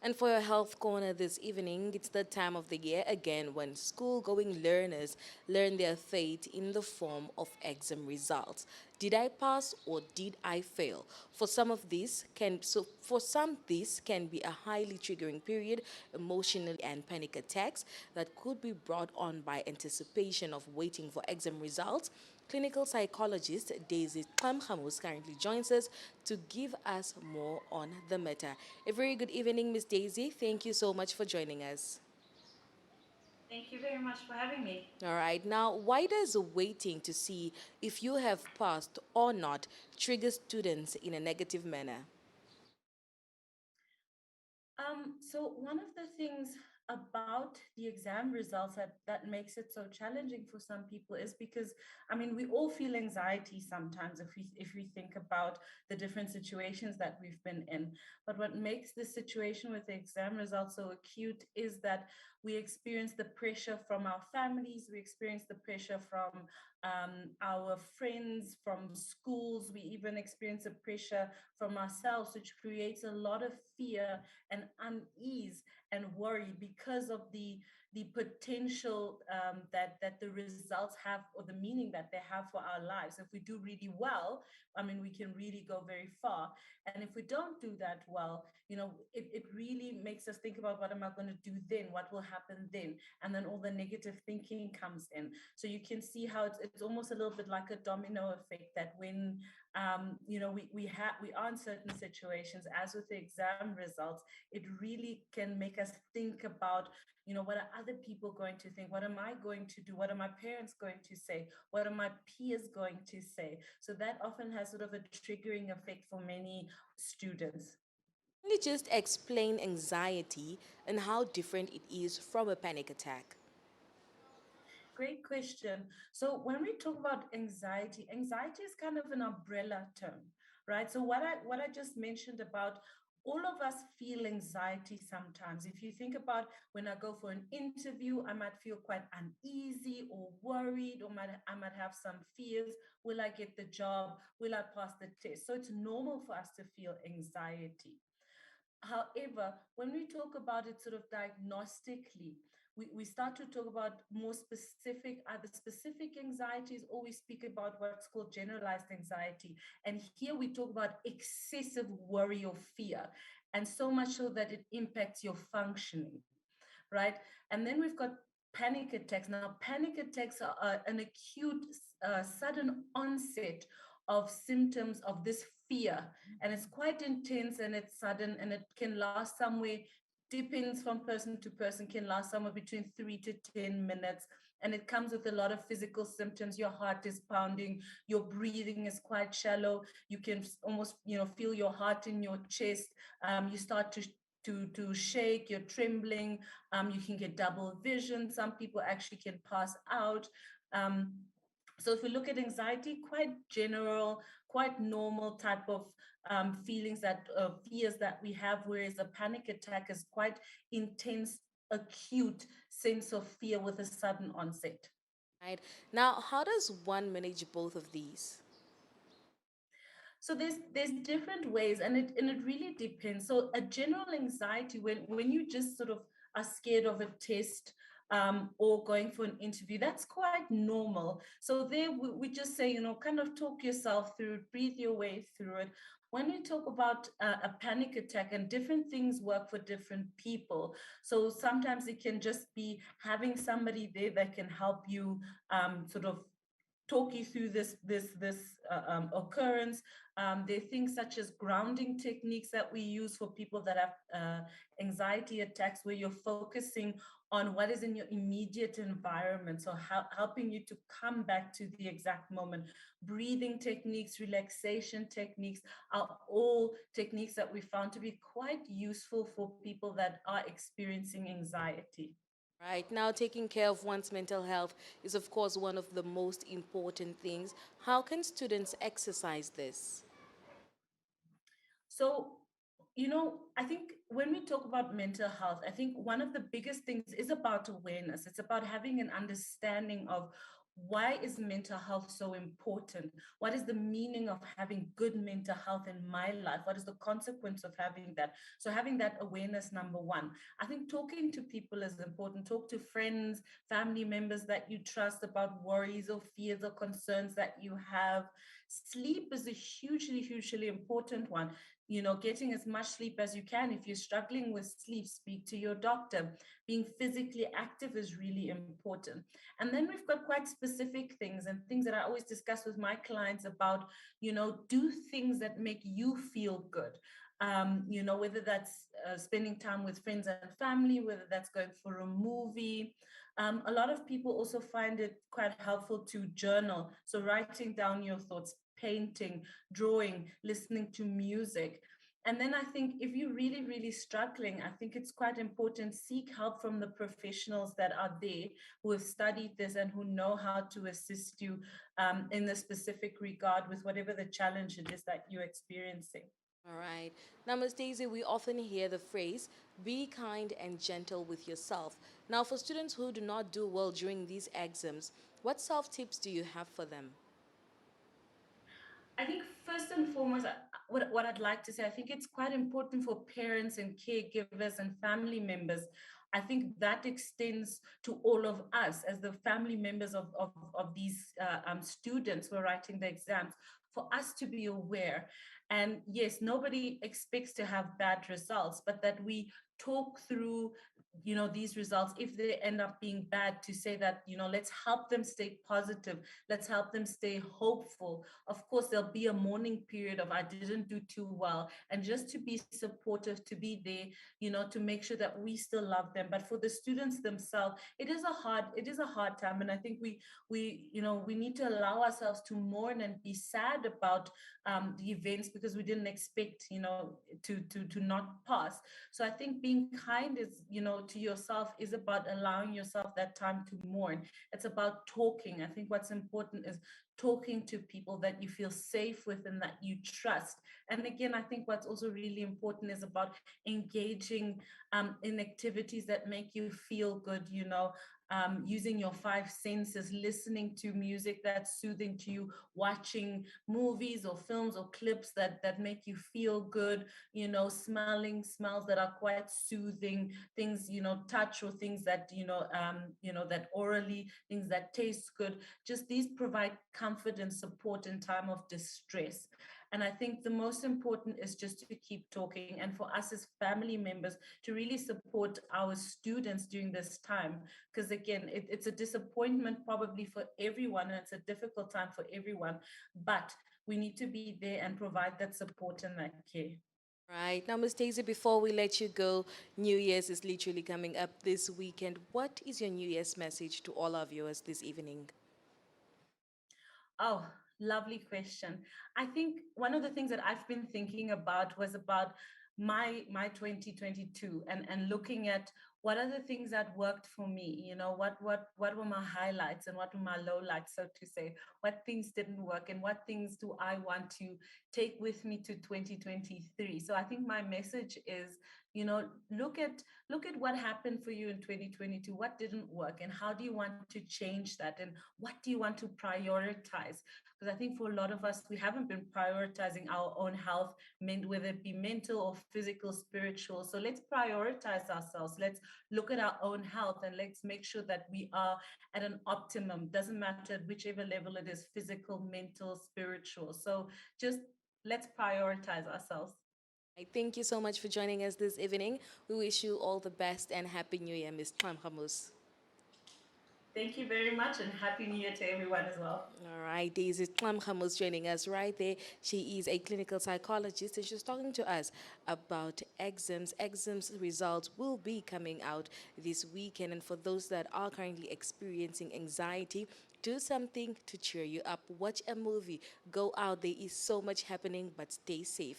And for your health corner this evening, it's the time of the year again when school going learners learn their fate in the form of exam results. Did I pass or did I fail? For some this can be a highly triggering period, emotionally and panic attacks that could be brought on by anticipation of waiting for exam results. Clinical psychologist Daisy Khamkhamus currently joins us to give us more on the matter. A very good evening, Miss Daisy. Thank you so much for joining us. Thank you very much for having me. All right, now, why does waiting to see if you have passed or not trigger students in a negative manner? So one of the things about the exam results that makes it so challenging for some people is because we all feel anxiety sometimes if we think about the different situations that we've been in. But what makes this situation with the exam results so acute is that we experience the pressure from our families, we experience the pressure from our friends, from schools, we even experience the pressure from ourselves, which creates a lot of fear and unease and worry because of the potential that the results have, or the meaning that they have for our lives. If we do really well, we can really go very far. And if we don't do that well, it really makes us think about, what am I going to do then? What will happen then? And then all the negative thinking comes in. So you can see how it's almost a little bit like a domino effect, that when we are in certain situations, as with the exam results, it really can make us think about, what are other people going to think? What am I going to do? What are my parents going to say? What are my peers going to say? So that often has sort of a triggering effect for many students. Can you just explain anxiety and how different it is from a panic attack? Great question. So when we talk about anxiety, anxiety is kind of an umbrella term, right? So what I just mentioned about, all of us feel anxiety sometimes. If you think about, when I go for an interview, I might feel quite uneasy or worried, or I might have some fears. Will I get the job? Will I pass the test? So it's normal for us to feel anxiety. However, when we talk about it sort of diagnostically, we start to talk about more specific, either specific anxieties, or we speak about what's called generalized anxiety. And here we talk about excessive worry or fear, and so much so that it impacts your functioning, right? And then we've got panic attacks. Now, panic attacks are an acute, sudden onset of symptoms of this fear, and it's quite intense and it's sudden, and it can last somewhere, depends from person to person, can last somewhere between 3 to 10 minutes. And it comes with a lot of physical symptoms. Your heart is pounding, your breathing is quite shallow, you can almost feel your heart in your chest. You start to shake, you're trembling, you can get double vision, some people actually can pass out. um, so if we look at anxiety, quite general, quite normal type of feelings, that fears that we have, whereas a panic attack is quite intense, acute sense of fear with a sudden onset. Right. Now, how does one manage both of these? So there's different ways, and it really depends. So a general anxiety, when you just sort of are scared of a test, or going for an interview, that's quite normal. So there we just say, kind of talk yourself through it, breathe your way through it. When we talk about a panic attack, and different things work for different people. So sometimes it can just be having somebody there that can help you, sort of talk you through this occurrence. There are things such as grounding techniques that we use for people that have anxiety attacks, where you're focusing on what is in your immediate environment, so helping you to come back to the exact moment. Breathing techniques, relaxation techniques are all techniques that we found to be quite useful for people that are experiencing anxiety. Right. Now, taking care of one's mental health is, of course, one of the most important things. How can students exercise this? So, I think when we talk about mental health, I think one of the biggest things is about awareness. It's about having an understanding of why is mental health so important? What is the meaning of having good mental health in my life? What is the consequence of having that? So having that awareness, number one. I think talking to people is important. Talk to friends, family members that you trust about worries or fears or concerns that you have. Sleep is a hugely important one. Getting as much sleep as you can. If you're struggling with sleep, speak to your doctor. Being physically active is really important. And then we've got quite specific things and things that I always discuss with my clients about, do things that make you feel good. Whether that's spending time with friends and family, whether that's going for a movie. A lot of people also find it quite helpful to journal. So writing down your thoughts, painting, drawing, listening to music. And then I think if you're really struggling, I think it's quite important, seek help from the professionals that are there who have studied this and who know how to assist you in the specific regard with whatever the challenge it is that you're experiencing. All right. Now, Ms. Daisy, we often hear the phrase, be kind and gentle with yourself. Now, for students who do not do well during these exams, what self tips do you have for them? I think first and foremost, what I'd like to say, I think it's quite important for parents and caregivers and family members. I think that extends to all of us as the family members of these students who are writing the exams, for us to be aware. And yes, nobody expects to have bad results, but that we talk through these results if they end up being bad, to say that let's help them stay positive, let's help them stay hopeful. Of course, there'll be a mourning period of I didn't do too well, and just to be supportive, to be there, to make sure that we still love them. But for the students themselves, it is a hard time, and I think we need to allow ourselves to mourn and be sad about the events, because we didn't expect to not pass. So I think being kind is, to yourself, is about allowing yourself that time to mourn. It's about talking. I think what's important is talking to people that you feel safe with and that you trust. And again, I think what's also really important is about engaging in activities that make you feel good, using your five senses, listening to music that's soothing to you, watching movies or films or clips that make you feel good, smelling smells that are quite soothing, things, touch, or things that, that orally, things that taste good. Just these provide comfort and support in time of distress. And I think the most important is just to keep talking, and for us as family members to really support our students during this time. Because again, it's a disappointment probably for everyone, and it's a difficult time for everyone. But we need to be there and provide that support and that care. Right. Now, Ms. Daisy, before we let you go, New Year's is literally coming up this weekend. What is your New Year's message to all our viewers this evening? Oh, lovely question. I think one of the things that I've been thinking about was about my 2022, and looking at what are the things that worked for me. What were my highlights and what were my lowlights, so to say. What things didn't work and what things do I want to take with me to 2023. So I think my message is, look at what happened for you in 2022, what didn't work, and how do you want to change that, and what do you want to prioritize. Because I think for a lot of us, we haven't been prioritizing our own health, whether it be mental or physical, spiritual. So let's prioritize ourselves. Let's look at our own health, and let's make sure that we are at an optimum. Doesn't matter at whichever level it is, physical, mental, spiritual. So just let's prioritize ourselves. I thank you so much for joining us this evening. We wish you all the best and Happy New Year, Ms. Tramhamus. Thank you very much, and Happy New Year to everyone as well. All right, Daisy Tlamhamus joining us right there. She is a clinical psychologist and she's talking to us about exams. Exams results will be coming out this weekend. And for those that are currently experiencing anxiety, do something to cheer you up. Watch a movie. Go out. There is so much happening, but stay safe.